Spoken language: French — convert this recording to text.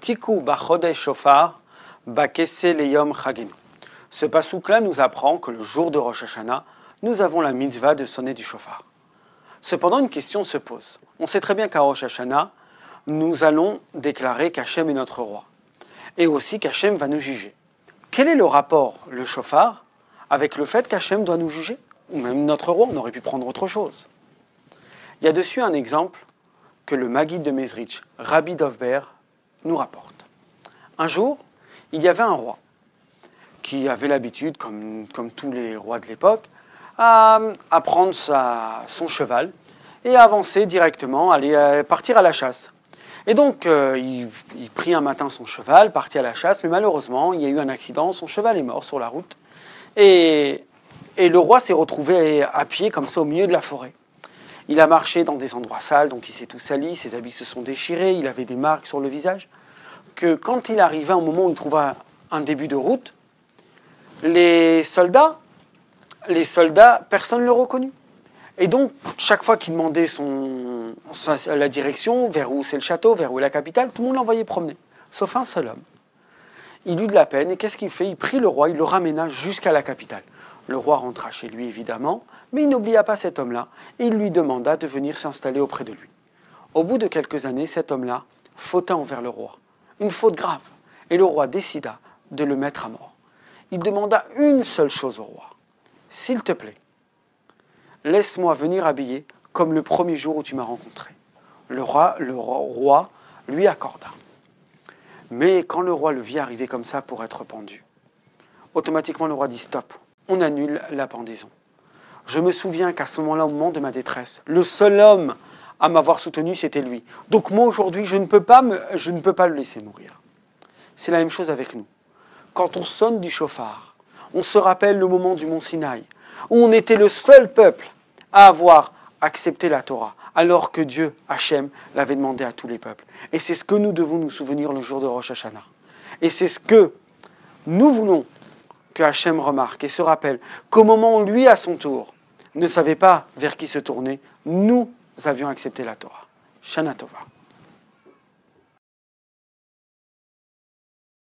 Tiku bachodesh shofar, bakesse leyom chagenu. Ce pasouk-là nous apprend que le jour de Rosh Hashanah, nous avons la mitzvah de sonner du shofar. Cependant, une question se pose. On sait très bien qu'à Rosh Hashanah, nous allons déclarer qu'Hachem est notre roi. Et aussi qu'Hachem va nous juger. Quel est le rapport, le shofar, avec le fait qu'Hachem doit nous juger? Ou même notre roi, on aurait pu prendre autre chose. Il y a dessus un exemple que le Maguide de Mezrich, Rabbi Dovber, nous rapporte. Un jour, il y avait un roi qui avait l'habitude, comme tous les rois de l'époque, à prendre son cheval et à avancer directement, partir à la chasse. Et donc, il prit un matin son cheval, partit à la chasse, mais malheureusement, il y a eu un accident, son cheval est mort sur la route. Et le roi s'est retrouvé à pied, comme ça, au milieu de la forêt. Il a marché dans des endroits sales, donc il s'est tout sali, ses habits se sont déchirés, il avait des marques sur le visage. Que quand il arrivait à un moment où il trouva un début de route, les soldats, personne ne le reconnut. Et donc, chaque fois qu'il demandait la direction, vers où c'est le château, vers où est la capitale, tout le monde l'envoyait promener, sauf un seul homme. Il eut de la peine, et qu'est-ce qu'il fait? Il prit le roi, il le ramena jusqu'à la capitale. Le roi rentra chez lui, évidemment, mais il n'oublia pas cet homme-là, et il lui demanda de venir s'installer auprès de lui. Au bout de quelques années, cet homme-là fauta envers le roi. Une faute grave, et le roi décida de le mettre à mort. Il demanda une seule chose au roi. « S'il te plaît, laisse-moi venir habillé comme le premier jour où tu m'as rencontré. » Le roi lui accorda. Mais quand le roi le vit arriver comme ça pour être pendu, automatiquement le roi dit « Stop, on annule la pendaison. » Je me souviens qu'à ce moment-là, au moment de ma détresse, le seul homme à m'avoir soutenu, c'était lui. Donc moi, aujourd'hui, je ne peux pas le laisser mourir. C'est la même chose avec nous. Quand on sonne du shofar, on se rappelle le moment du mont Sinaï, où on était le seul peuple à avoir accepté la Torah, alors que Dieu, Hachem, l'avait demandé à tous les peuples. Et c'est ce que nous devons nous souvenir le jour de Rosh Hashanah. Et c'est ce que nous voulons que Hachem remarque et se rappelle qu'au moment où lui, à son tour, ne savait pas vers qui se tourner, nous avions accepté la Torah. Shana Tova.